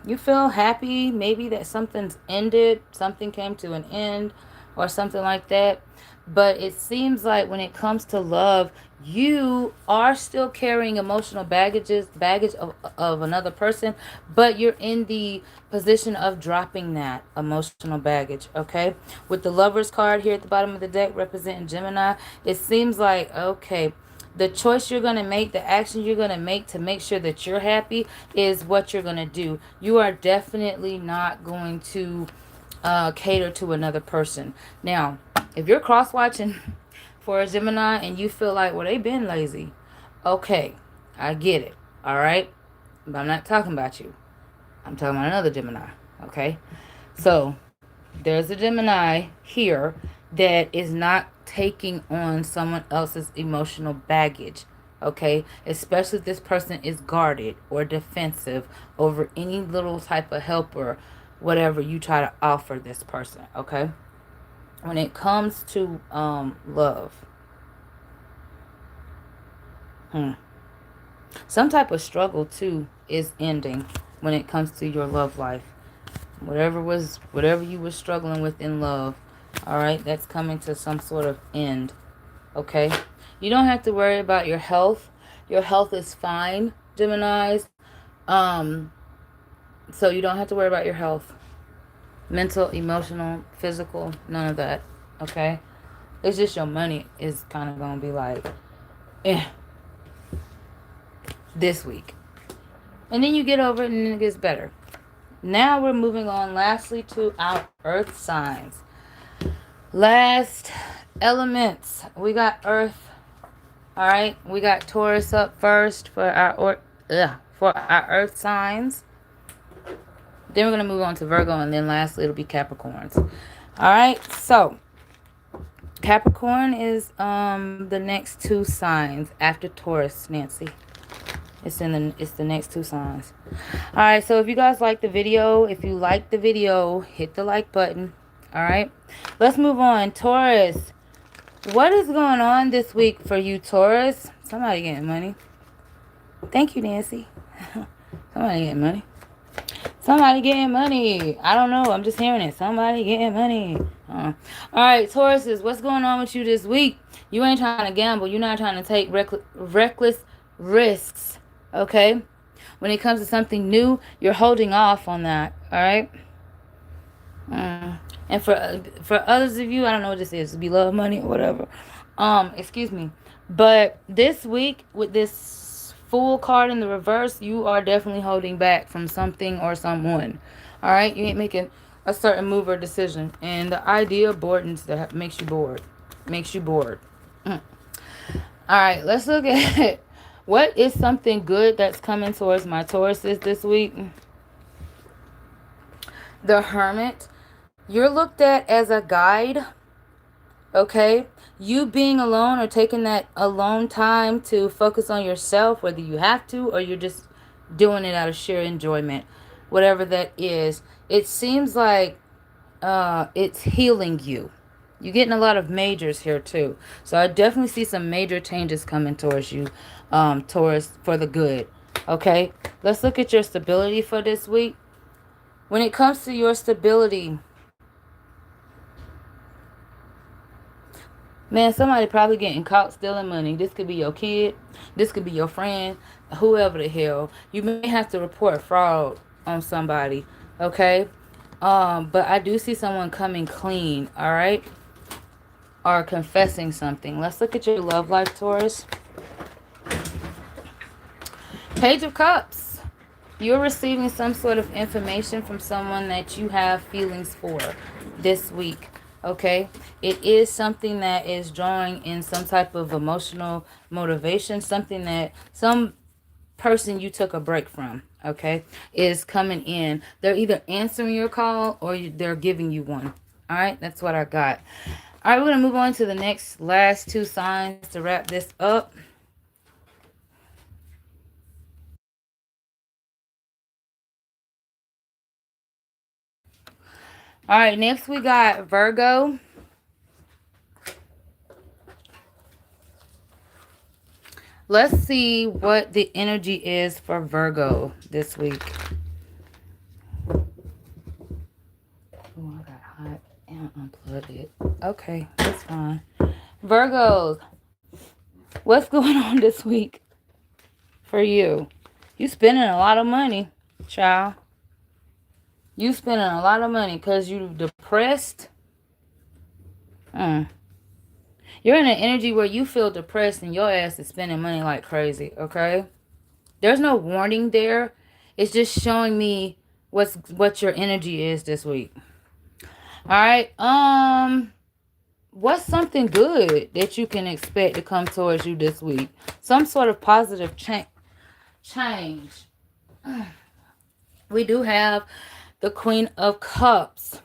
You feel happy maybe that something's ended, something came to an end or something like that. But it seems like when it comes to love, you are still carrying emotional baggage of another person, but you're in the position of dropping that emotional baggage, okay? With the Lovers card here at the bottom of the deck representing Gemini, it seems like, okay, the choice you're going to make, the action you're going to make sure that you're happy is what you're going to do. You are definitely not going to cater to another person. Now, if you're cross-watching for a Gemini and you feel like, well, they've been lazy. Okay, I get it. All right? But I'm not talking about you. I'm talking about another Gemini. Okay? So, there's a Gemini here that is not taking on someone else's emotional baggage. Okay? Especially if this person is guarded or defensive over any little type of help or whatever you try to offer this person. Okay? When it comes to love, some type of struggle too is ending when it comes to your love life. Whatever you were struggling with in love, all right, that's coming to some sort of end. Okay, you don't have to worry about your health. Your health is fine, Geminis. Um, so you don't have to worry about your health, mental, emotional, physical, none of that. Okay, it's just your money is kind of gonna be like, eh, this week, and then you get over it, and then it gets better. Now we're moving on lastly to our earth signs. Last elements. We got earth. All right. We got Taurus up first for our earth signs. Then we're going to move on to Virgo, and then lastly it'll be Capricorns. All right. So Capricorn is the next two signs after Taurus, Nancy. It's the next two signs. All right, so if you guys like the video, hit the like button. All right, let's move on. Taurus, what is going on this week for you, Taurus? Somebody getting money. Thank you, Nancy. Somebody getting money. Somebody getting money. I don't know. I'm just hearing it. Somebody getting money. All right, Tauruses, what's going on with you this week? You ain't trying to gamble. You're not trying to take reckless risks. Okay? When it comes to something new, you're holding off on that. All right? And for others of you, I don't know what this is. Be love money or whatever. Excuse me. But this week with this Fool card in the reverse, you are definitely holding back from something or someone. All right? You ain't making a certain move or decision. And the idea of boredom that makes you bored. Makes you bored. All right, let's look at what is something good that's coming towards my Tauruses this week. The Hermit. You're looked at as a guide. Okay? You being alone or taking that alone time to focus on yourself, whether you have to or you're just doing it out of sheer enjoyment, whatever that is, it seems like it's healing you. You're getting a lot of majors here too. So I definitely see some major changes coming towards you, Taurus, for the good. Okay? Let's look at your stability for this week. When it comes to your stability, man, somebody probably getting caught stealing money. This could be your kid. This could be your friend. Whoever the hell. You may have to report fraud on somebody. Okay? But I do see someone coming clean. Alright? Or confessing something. Let's look at your love life, Taurus. Page of Cups. You're receiving some sort of information from someone that you have feelings for this week. Okay? It is something that is drawing in some type of emotional motivation. Something that some person you took a break from, okay, is coming in. They're either answering your call or they're giving you one. All right, that's what I got. All right, we're going to move on to the last two signs to wrap this up. All right, next we got Virgo. Let's see what the energy is for Virgo this week. Oh, I got hot and unplugged it. Okay, that's fine. Virgos, what's going on this week for you? You spending a lot of money, child. You spending a lot of money because you depressed. You're in an energy where you feel depressed and your ass is spending money like crazy, okay? There's no warning there. It's just showing me what your energy is this week. All right. What's something good that you can expect to come towards you this week? Some sort of positive change. We do have the Queen of Cups.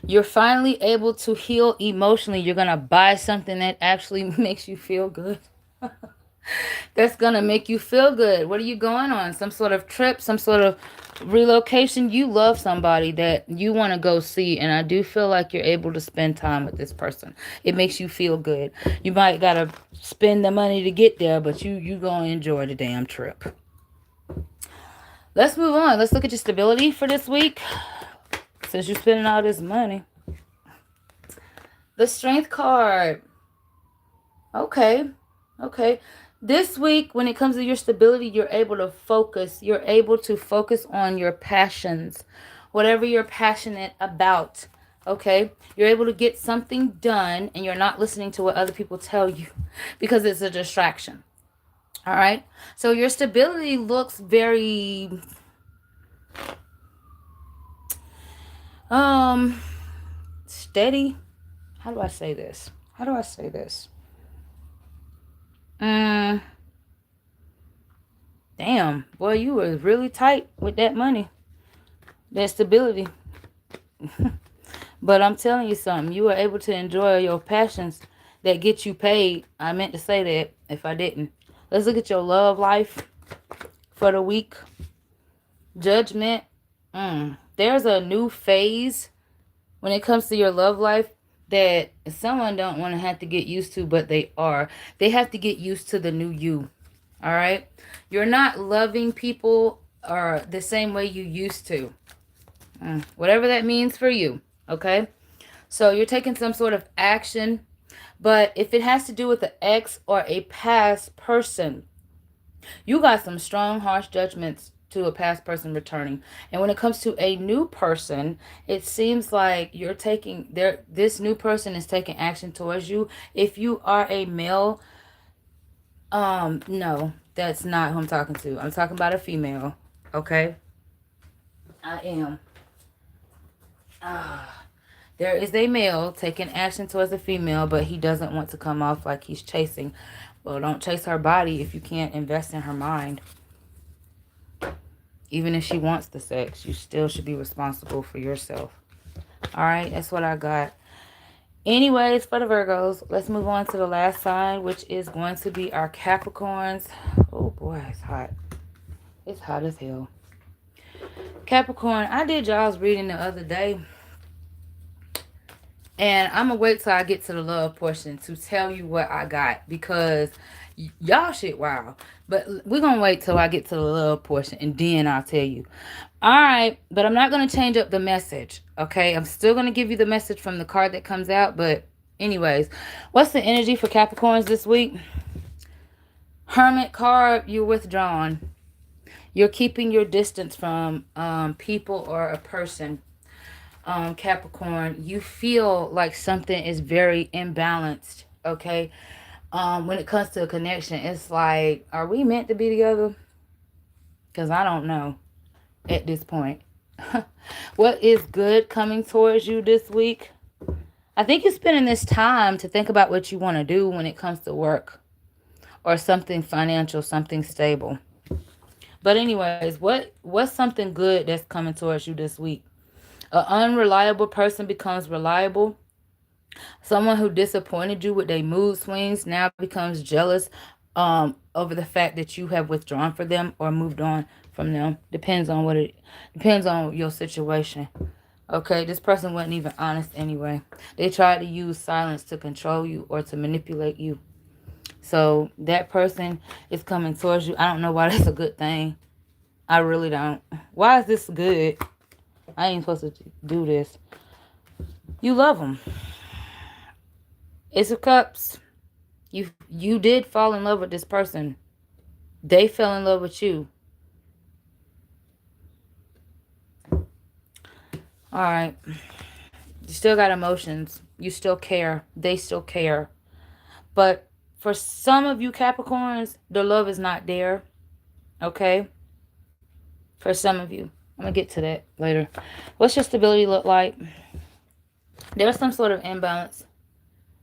You're finally able to heal emotionally. You're going to buy something that actually makes you feel good. That's going to make you feel good. What are you going on? Some sort of trip, some sort of relocation. You love somebody that you want to go see, and I do feel like you're able to spend time with this person. It makes you feel good. You might got to spend the money to get there, but you going to enjoy the damn trip. Let's move on. Let's look at your stability for this week. Since you're spending all this money. The Strength card. Okay. This week, when it comes to your stability, you're able to focus. You're able to focus on your passions. Whatever you're passionate about. Okay? You're able to get something done, and you're not listening to what other people tell you. Because it's a distraction. All right? So your stability looks very... steady. How do I say this? Damn, boy, you were really tight with that money. That stability. But I'm telling you something. You were able to enjoy your passions that get you paid. I meant to say that if I didn't. Let's look at your love life for the week. Judgment. There's a new phase when it comes to your love life that someone don't want to have to get used to, but they are. They have to get used to the new you. All right? You're not loving people or the same way you used to. Whatever that means for you. Okay? So you're taking some sort of action. But if it has to do with an ex or a past person, you got some strong, harsh judgments to a past person returning. And when it comes to a new person, it seems like you're taking this new person is taking action towards you. If you are a male, no, that's not who I'm talking to. I'm talking about a female. Okay? I am. There is a male taking action towards a female, but he doesn't want to come off like he's chasing. Well, don't chase her body if you can't invest in her mind. Even if she wants the sex, you still should be responsible for yourself. All right, that's what I got. Anyways, for the Virgos, let's move on to the last sign, which is going to be our Capricorns. Oh, boy, it's hot. It's hot as hell. Capricorn, I did y'all's reading the other day. And I'm going to wait till I get to the love portion to tell you what I got. Because y'all shit wow. But we're going to wait till I get to the love portion. And then I'll tell you. Alright. But I'm not going to change up the message. Okay. I'm still going to give you the message from the card that comes out. But anyways. What's the energy for Capricorns this week? Hermit card. You're withdrawn. You're keeping your distance from people or a person. Capricorn, you feel like something is very imbalanced, okay? When it comes to a connection, it's like, are we meant to be together? Because I don't know at this point. What is good coming towards you this week? I think you're spending this time to think about what you want to do when it comes to work or something financial, something stable. But anyways, what's something good that's coming towards you this week? An unreliable person becomes reliable. Someone who disappointed you with their mood swings now becomes jealous over the fact that you have withdrawn from them or moved on from them. Depends on your situation. Okay, this person wasn't even honest anyway. They tried to use silence to control you or to manipulate you. So that person is coming towards you. I don't know why that's a good thing. I really don't. Why is this good? I ain't supposed to do this. You love them. Ace of Cups. You did fall in love with this person. They fell in love with you. All right. You still got emotions. You still care. They still care. But for some of you Capricorns, the love is not there. Okay? For some of you. I'm going to get to that later. What's your stability look like? There's some sort of imbalance.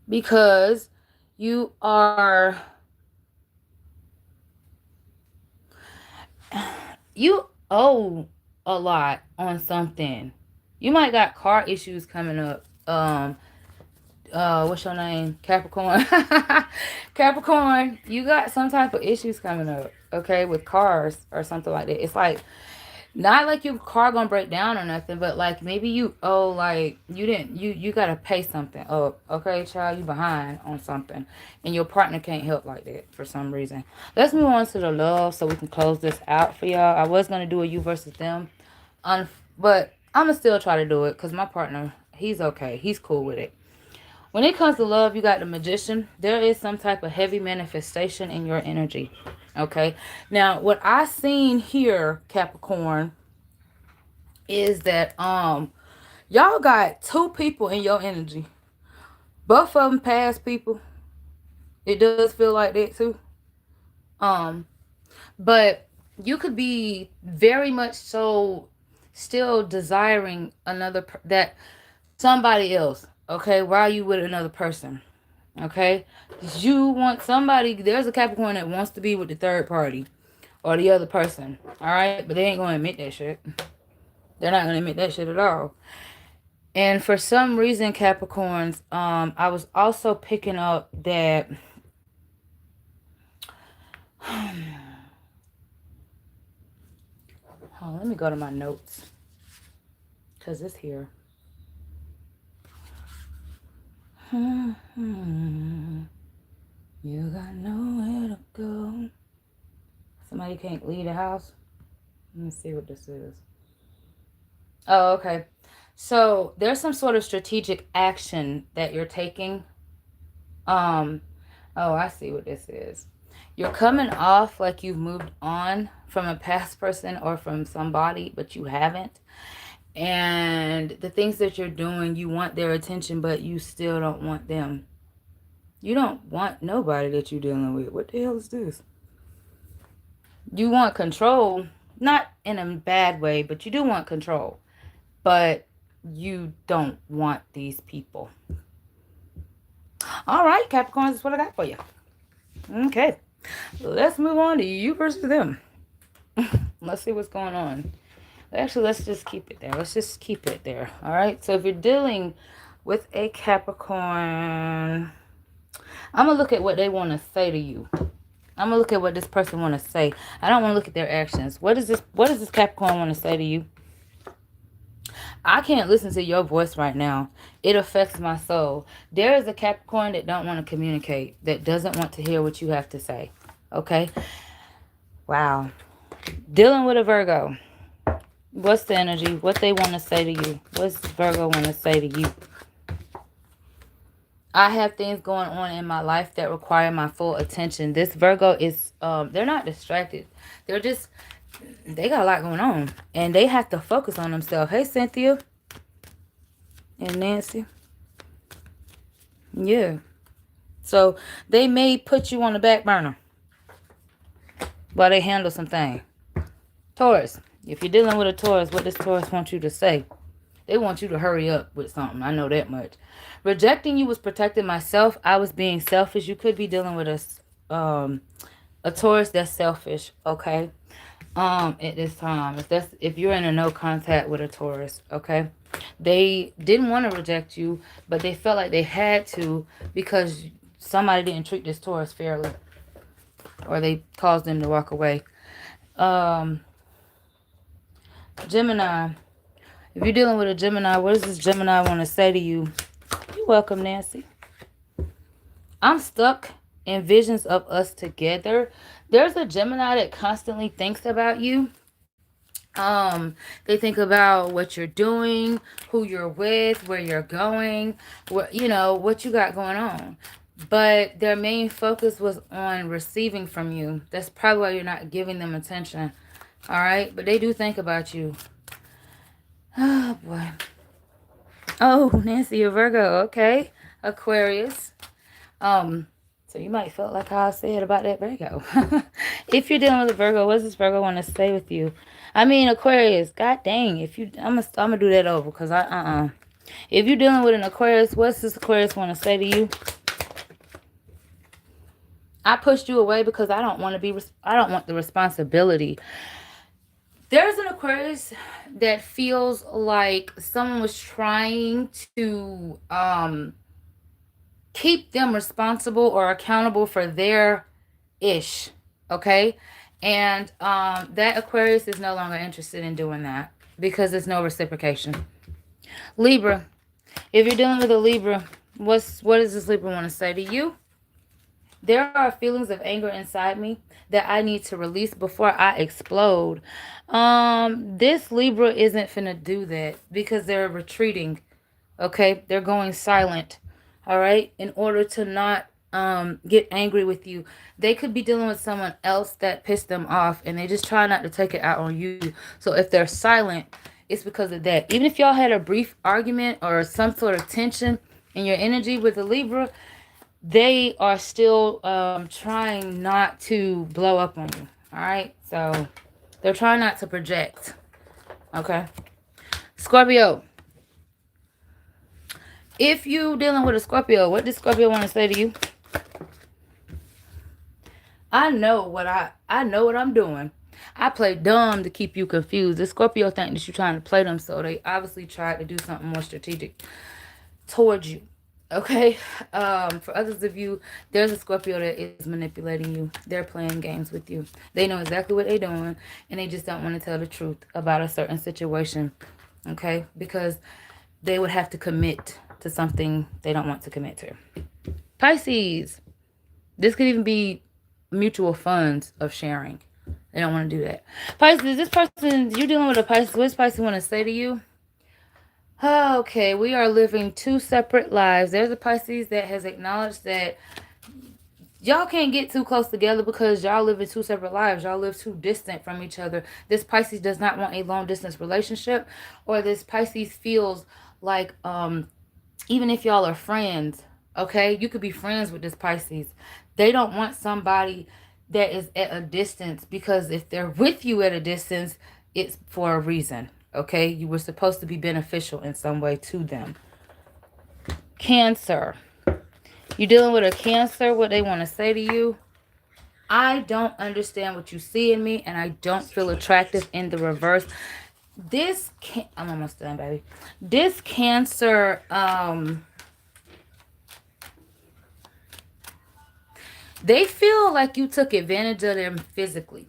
Because you are... You owe a lot on something. You might got car issues coming up. What's your name? Capricorn. Capricorn, you got some type of issues coming up, okay, with cars or something like that. It's like, not like your car gonna break down or nothing, but like maybe you owe, like you gotta pay something up, okay, child, you behind on something, and your partner can't help like that for some reason. Let's move on to the love so we can close this out for y'all. I was gonna do a you versus them, but I'm gonna still try to do it because my partner, he's okay, he's cool with it. When it comes to love, you got the Magician. There is some type of heavy manifestation in your energy. Okay. Now, what I seen here, Capricorn, is that y'all got two people in your energy. Both of them past people. It does feel like that too. But you could be very much so still desiring that somebody else. Okay, why are you with another person? Okay, you want somebody. There's a Capricorn that wants to be with the third party or the other person. All right, but they ain't gonna admit that shit. They're not gonna admit that shit at all. And for some reason, Capricorns, I was also picking up that. Oh, let me go to my notes because it's here. You got nowhere to go. Somebody can't leave the house. Let me see what this is. Oh, okay. So there's some sort of strategic action that you're taking. Oh, I see what this is. You're coming off like you've moved on from a past person or from somebody, but you haven't. And the things that you're doing, you want their attention, but you still don't want them. You don't want nobody that you're dealing with. What the hell is this? You want control, not in a bad way, but you do want control. But you don't want these people. All right, Capricorns, that's what I got for you. Okay, let's move on to you versus them. Let's see what's going on. Actually, let's just keep it there. Let's just keep it there. All right. So if you're dealing with a Capricorn, I'm going to look at what they want to say to you. I'm going to look at what this person want to say. I don't want to look at their actions. What does this Capricorn want to say to you? I can't listen to your voice right now. It affects my soul. There is a Capricorn that don't want to communicate, that doesn't want to hear what you have to say. Okay? Wow. Dealing with a Virgo. What's the energy? What they want to say to you? What's Virgo want to say to you? I have things going on in my life that require my full attention. This Virgo is, they're not distracted. They got a lot going on. And they have to focus on themselves. Hey, Cynthia. And Nancy. Yeah. So, they may put you on the back burner while they handle some things. Taurus. If you're dealing with a Taurus, what does Taurus want you to say? They want you to hurry up with something. I know that much. Rejecting you was protecting myself. I was being selfish. You could be dealing with a Taurus that's selfish, okay? At this time. If you're in a no contact with a Taurus, okay? They didn't want to reject you, but they felt like they had to because somebody didn't treat this Taurus fairly, or they caused them to walk away. Um, Gemini. If you're dealing with a Gemini, what does this Gemini want to say to you? You're welcome, Nancy. I'm stuck in visions of us together. There's a Gemini that constantly thinks about you. They think about what you're doing, who you're with, where you're going, what what you got going on. But their main focus was on receiving from you. That's probably why you're not giving them attention. All right, but they do think about you. Oh boy. Oh, Nancy, you're Virgo. Okay, Aquarius. So you might feel like how I said about that Virgo. If you're dealing with a Virgo, what does this Virgo want to say with you? I mean, Aquarius, god dang, I'm gonna do that over because if you're dealing with an Aquarius, what's this Aquarius want to say to you? I pushed you away because I don't want the responsibility. There's an Aquarius that feels like someone was trying to keep them responsible or accountable for their ish, okay? And that Aquarius is no longer interested in doing that because there's no reciprocation. Libra, if you're dealing with a Libra, what does this Libra want to say to you? There are feelings of anger inside me that I need to release before I explode. This Libra isn't finna do that because they're retreating, okay? They're going silent, all right, in order to not get angry with you. They could be dealing with someone else that pissed them off and they just try not to take it out on you. So if they're silent, it's because of that. Even if y'all had a brief argument or some sort of tension in your energy with a Libra, they are still trying not to blow up on you. All right, so they're trying not to project. Okay, Scorpio. If you dealing with a Scorpio, what does Scorpio want to say to you? I know what I'm doing. I play dumb to keep you confused. The Scorpio think that you're trying to play them, so they obviously tried to do something more strategic towards you. Okay, for others of you, there's a Scorpio that is manipulating you. They're playing games with you. They know exactly what they're doing, and they just don't want to tell the truth about a certain situation. Okay, because they would have to commit to something they don't want to commit to. Pisces, this could even be mutual funds of sharing. They don't want to do that. Pisces, this person, you're dealing with a Pisces. What does Pisces want to say to you? Okay, we are living two separate lives. There's a Pisces that has acknowledged that y'all can't get too close together because y'all live in two separate lives. Y'all live too distant from each other. This Pisces does not want a long distance relationship, or this Pisces feels like even if y'all are friends, okay, you could be friends with this Pisces. They don't want somebody that is at a distance because if they're with you at a distance, it's for a reason. Okay, you were supposed to be beneficial in some way to them. Cancer. You're dealing with a Cancer, what they want to say to you? I don't understand what you see in me, and I don't feel attractive in the reverse. I'm almost done, baby. This Cancer, they feel like you took advantage of them physically.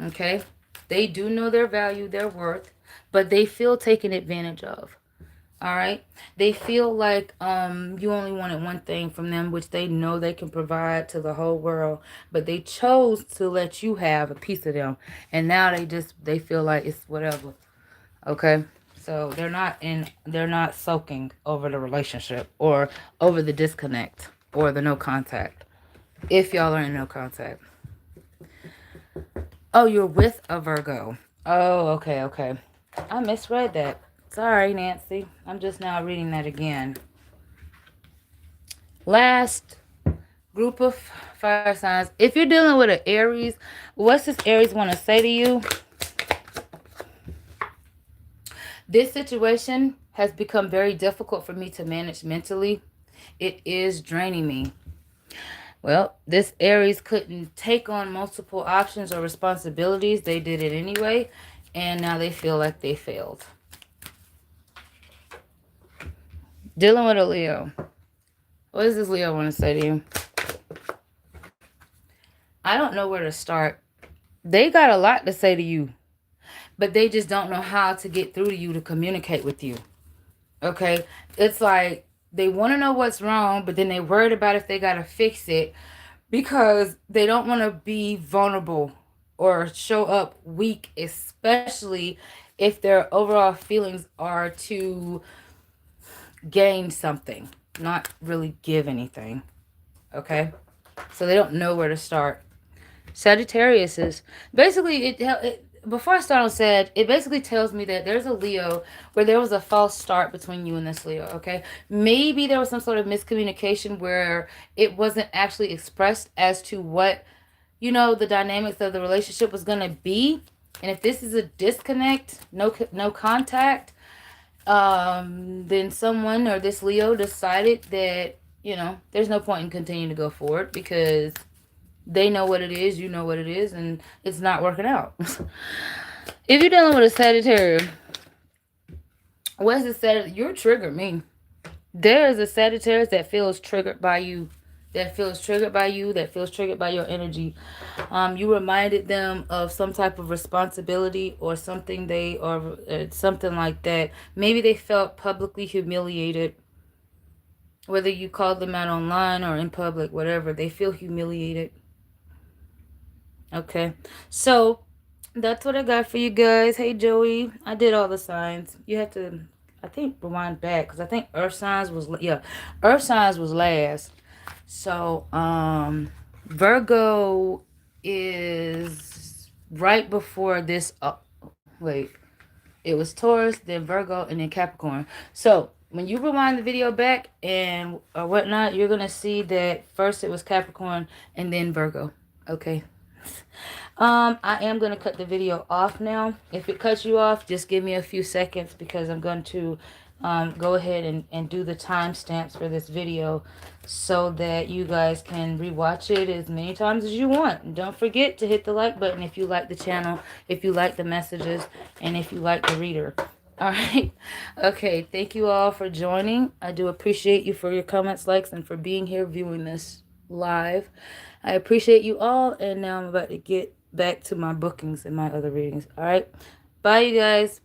Okay, they do know their value, their worth, but they feel taken advantage of. All right, they feel like you only wanted one thing from them, which they know they can provide to the whole world, but they chose to let you have a piece of them, and now they feel like it's whatever. Okay, so they're not sulking over the relationship or over the disconnect or the no contact, if y'all are in no contact. Oh, you're with a Virgo. Oh, okay. I misread that. Sorry, Nancy. I'm just now reading that again. Last group of fire signs. If you're dealing with an Aries, what's this Aries want to say to you? This situation has become very difficult for me to manage mentally. It is draining me. Well, this Aries couldn't take on multiple options or responsibilities. They did it anyway, and now they feel like they failed. Dealing with a Leo. What does this Leo want to say to you? I don't know where to start. They got a lot to say to you, but they just don't know how to get through to you to communicate with you. Okay? It's like they want to know what's wrong, but then they're worried about if they got to fix it because they don't want to be vulnerable or show up weak, especially if their overall feelings are to gain something, not really give anything. Okay? So they don't know where to start. Sagittarius is basically it. Before I start on Sag, it basically tells me that there's a Leo where there was a false start between you and this Leo. Okay, maybe there was some sort of miscommunication where it wasn't actually expressed as to what the dynamics of the relationship was gonna be. And if this is a disconnect, no contact, then someone or this Leo decided that there's no point in continuing to go forward because they know what it is, you know what it is, and it's not working out. If you're dealing with a Sagittarius, what's the Sagittarius? You're triggered me. There is a Sagittarius that feels triggered by you. That feels triggered by you. That feels triggered by your energy. You reminded them of some type of responsibility or something something like that. Maybe they felt publicly humiliated. Whether you called them out online or in public, whatever, they feel humiliated. Okay, so that's what I got for you guys. Hey, Joey, I did all the signs. You have to, I think, rewind back because I think Earth signs was Earth signs was last. So Virgo is right before this. Wait, it was Taurus, then Virgo, and then Capricorn. So when you rewind the video back and or whatnot, you're gonna see that first it was Capricorn and then Virgo. Okay. I am going to cut the video off now. If it cuts you off, just give me a few seconds because I'm going to go ahead and do the timestamps for this video so that you guys can rewatch it as many times as you want. And don't forget to hit the like button if you like the channel, if you like the messages, and if you like the reader. All right. Okay. Thank you all for joining. I do appreciate you for your comments, likes, and for being here viewing this live. I appreciate you all. And now I'm about to get back to my bookings and my other readings. All right. Bye, you guys.